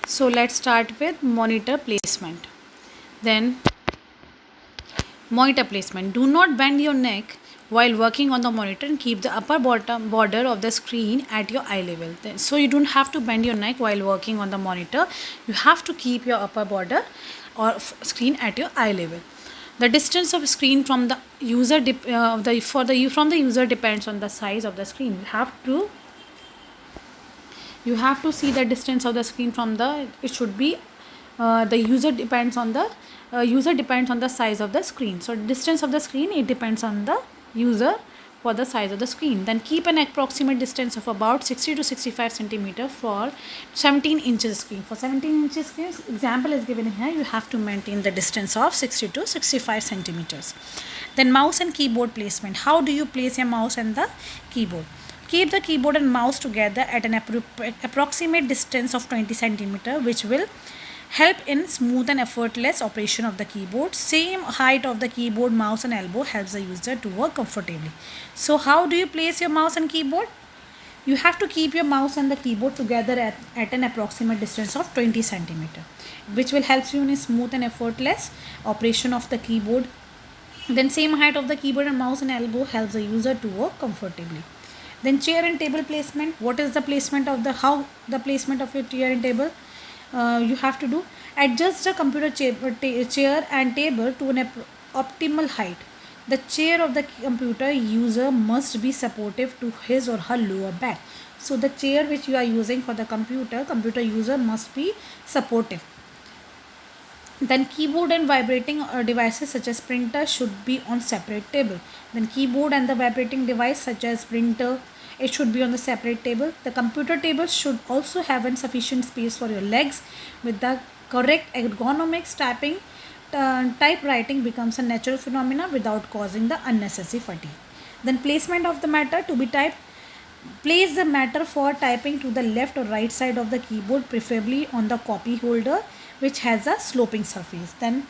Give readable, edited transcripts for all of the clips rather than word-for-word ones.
So let's start with monitor placement. Then monitor placement. Do not bend your neck while working on the monitor and keep the upper bottom border of the screen at your eye level. So you don't have to bend your neck while working on the monitor. You have to keep your upper border or screen at your eye level. The distance of screen from the user from the user depends on the size of the screen. You have to see the distance of the screen from the it should be the user depends on the size of the screen. So distance of the screen, it depends on the user for the size of the screen. Then keep an approximate distance of about 60 to 65 centimeter for 17 inches screen. For 17 inches screen, example is given here, you have to maintain the distance of 60 to 65 centimeters. Then mouse and keyboard placement. How do you place your mouse and the keyboard? Keep the keyboard and mouse together at an approximate distance of 20 centimeter, which will help in smooth and effortless operation of the keyboard. Same height of the keyboard, mouse and elbow helps the user to work comfortably. So how do you place your mouse and keyboard? You have to keep your mouse and the keyboard together at an approximate distance of 20 centimeter, which will help you in a smooth and effortless operation of the keyboard. Then same height of the keyboard and mouse and elbow helps the user to work comfortably. Then chair and table placement. What is the placement of the placement of your chair and table? You have to do adjust the computer chair and table to an optimal height. The chair of the computer user must be supportive to his or her lower back. So the chair which you are using for the computer user must be supportive. Then keyboard and vibrating devices such as printer should be on separate table. Then keyboard and the vibrating device such as printer, it should be on the separate table. The computer table should also have sufficient space for your legs. With the correct ergonomics, typewriting becomes a natural phenomena without causing the unnecessary fatigue. Then placement of the matter to be typed. Place the matter for typing to the left or right side of the keyboard, preferably on the copy holder which has a sloping surface. Then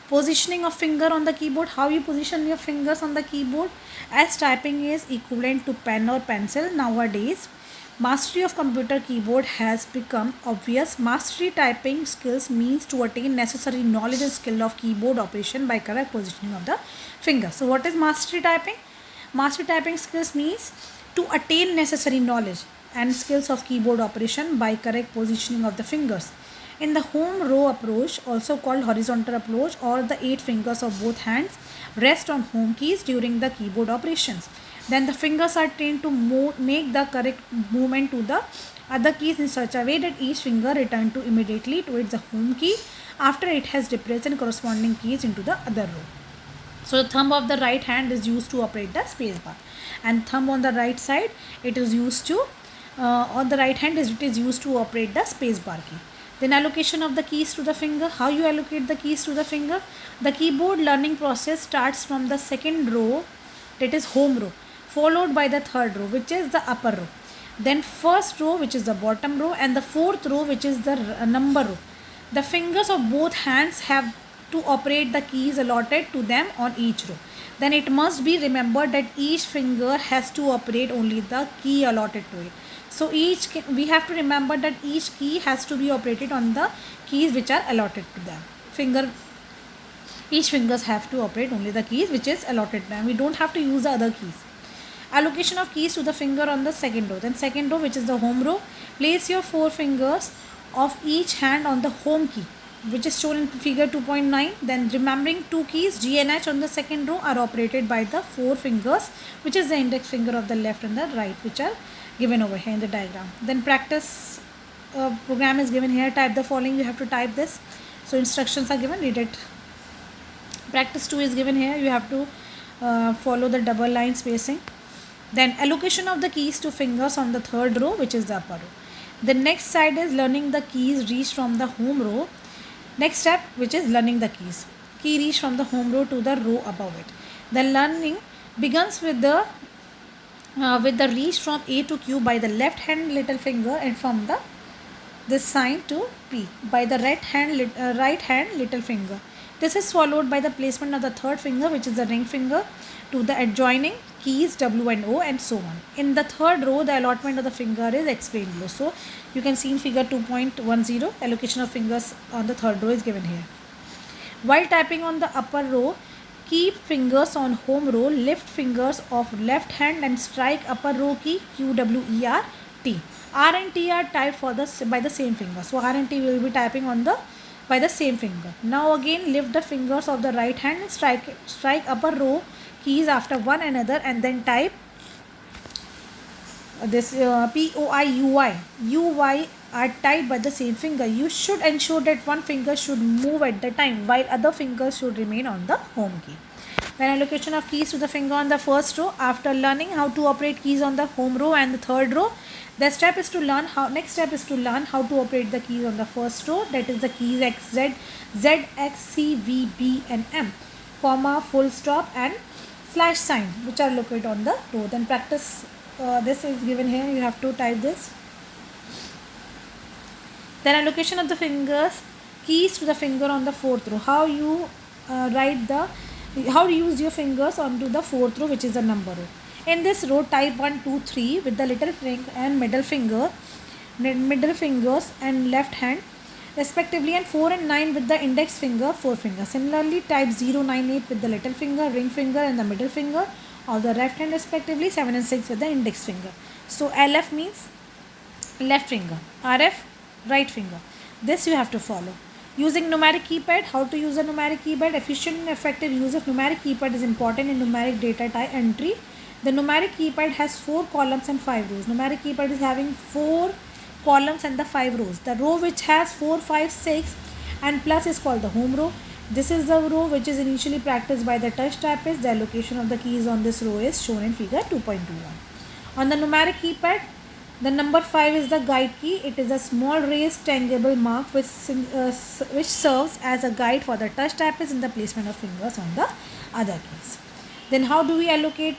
positioning of finger on the keyboard. How you position your fingers on the keyboard? As typing is equivalent to pen or pencil nowadays, mastery of computer keyboard has become obvious. Mastery typing skills means to attain necessary knowledge and skill of keyboard operation by correct positioning of the finger. So what is mastery typing? Mastery typing skills means to attain necessary knowledge and skills of keyboard operation by correct positioning of the fingers. In the home row approach, also called horizontal approach, or the 8 fingers of both hands rest on home keys during the keyboard operations. Then the fingers are trained to make the correct movement to the other keys in such a way that each finger return to immediately to its home key after it has depressed corresponding keys into the other row. So the thumb of the right hand is used to operate the space bar, and thumb on the right side, it is used to on the right hand it is used to operate the space bar key. Then allocation of the keys to the finger. How you allocate the keys to the finger? The keyboard learning process starts from the second row, that is home row, followed by the third row, which is the upper row. Then first row, which is the bottom row, and the fourth row, which is the number row. The fingers of both hands have to operate the keys allotted to them on each row. Then it must be remembered that each finger has to operate only the key allotted to it. So we have to remember that each key has to be operated on the keys which are allotted to them. Each fingers have to operate only the keys which is allotted to them. We don't have to use the other keys. Allocation of keys to the finger on the second row. Then second row, which is the home row, place your 4 fingers of each hand on the home key, which is shown in figure 2.9. Then remembering 2 keys G and H on the second row are operated by the 4 fingers, which is the index finger of the left and the right, which are given over here in the diagram. Then practice program is given here. Type the following. You have to type this. So instructions are given. Read it. Practice 2 is given here. You have to follow the double line spacing. Then allocation of the keys to fingers on the third row, which is the upper row. The next side is learning the keys reached from the home row. Next step, which is learning the keys. Key reached from the home row to the row above it. The learning begins with the reach from A to Q by the left hand little finger, and from this sign to P by the right hand little finger. This is followed by the placement of the third finger, which is the ring finger, to the adjoining keys W and O and so on. In the third row, the allotment of the finger is explained below. So you can see in figure 2.10, allocation of fingers on the third row is given here. While typing on the upper row, keep fingers on home row, lift fingers of left hand and strike upper row key Q, W, E, R, T. R and T are typed by the same finger. So R and T will be typing by the same finger. Now again lift the fingers of the right hand and strike upper row keys after one another and then type this P, O, I, U, I. U, Y are typed by the same finger. You should ensure that one finger should move at the time while other fingers should remain on the home key. Then allocation of keys to the finger on the first row. After learning how to operate keys on the home row and the third row, next step is to learn how to operate the keys on the first row, that is the keys X, Z, Z, X, C, V, B and M, comma, full stop and slash sign, which are located on the row. Then practice, this is given here, you have to type this. Then allocation of the fingers, keys to the finger on the fourth row. How you how to use your fingers onto the fourth row, which is the number row. In this row, type 1, 2, 3 with the little finger and middle fingers and left hand respectively, and 4 and 9 with the index finger, forefinger. Similarly, type 0, 9, 8 with the little finger, ring finger and the middle finger of the left hand respectively, 7 and 6 with the index finger. So LF means left finger, RF right finger. This you have to follow. Using numeric keypad, how to use a numeric keypad? Efficient and effective use of numeric keypad is important in numeric data entry. The numeric keypad has 4 columns and 5 rows. Numeric keypad is having 4 columns and the 5 rows. The row which has 4, 5, 6 and plus is called the home row. This is the row which is initially practiced by the touch typist. The allocation of the keys on this row is shown in figure 2.21. On the numeric keypad, the number 5 is the guide key. It is a small raised tangible mark which serves as a guide for the touch typist in the placement of fingers on the other keys. Then how do we allocate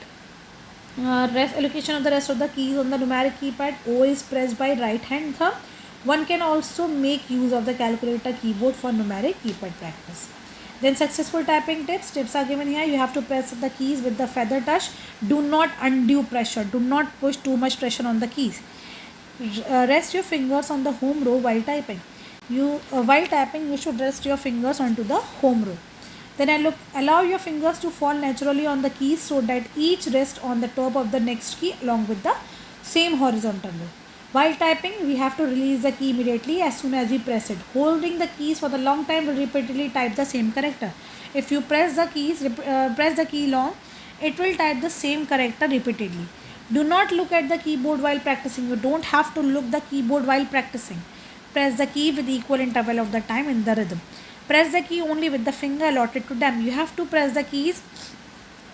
allocation of the rest of the keys on the numeric keypad? O is pressed by right hand thumb. One can also make use of the calculator keyboard for numeric keypad practice. Then successful typing tips. Tips are given here. You have to press the keys with the feather touch. Do not undue pressure. Do not push too much pressure on the keys. Rest your fingers on the home row while typing. While typing, you should rest your fingers onto the home row. Then allow your fingers to fall naturally on the keys so that each rests on the top of the next key along with the same horizontal row. While typing, we have to release the key immediately as soon as we press it. Holding the keys for the long time will repeatedly type the same character. If you press the key long, it will type the same character repeatedly. Do not look at the keyboard while practicing. You don't have to look the keyboard while practicing. Press the key with equal interval of the time in the rhythm. Press the key only with the finger allotted to them. You have to press the keys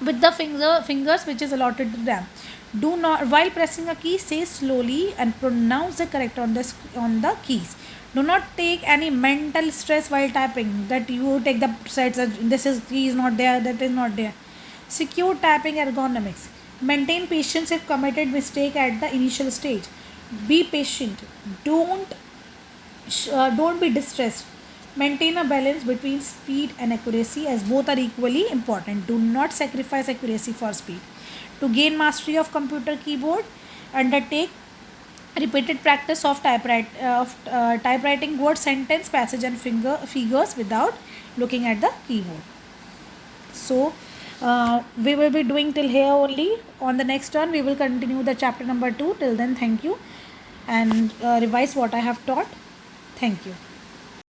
with the fingers which is allotted to them. Do not, while pressing a key, say slowly and pronounce the character on the keys. Do not take any mental stress while typing, that you take the sides, this is key is not there, that is not there. Secure typing ergonomics. Maintain patience if committed mistake at the initial stage. Be patient. Don't be distressed. Maintain a balance between speed and accuracy as both are equally important. Do not sacrifice accuracy for speed. To gain mastery of computer keyboard, undertake repeated practice of typewriting word, sentence, passage and figures without looking at the keyboard. So we will be doing till here only. On the next turn, we will continue the chapter number 2. Till then, thank you and revise what I have taught. Thank you.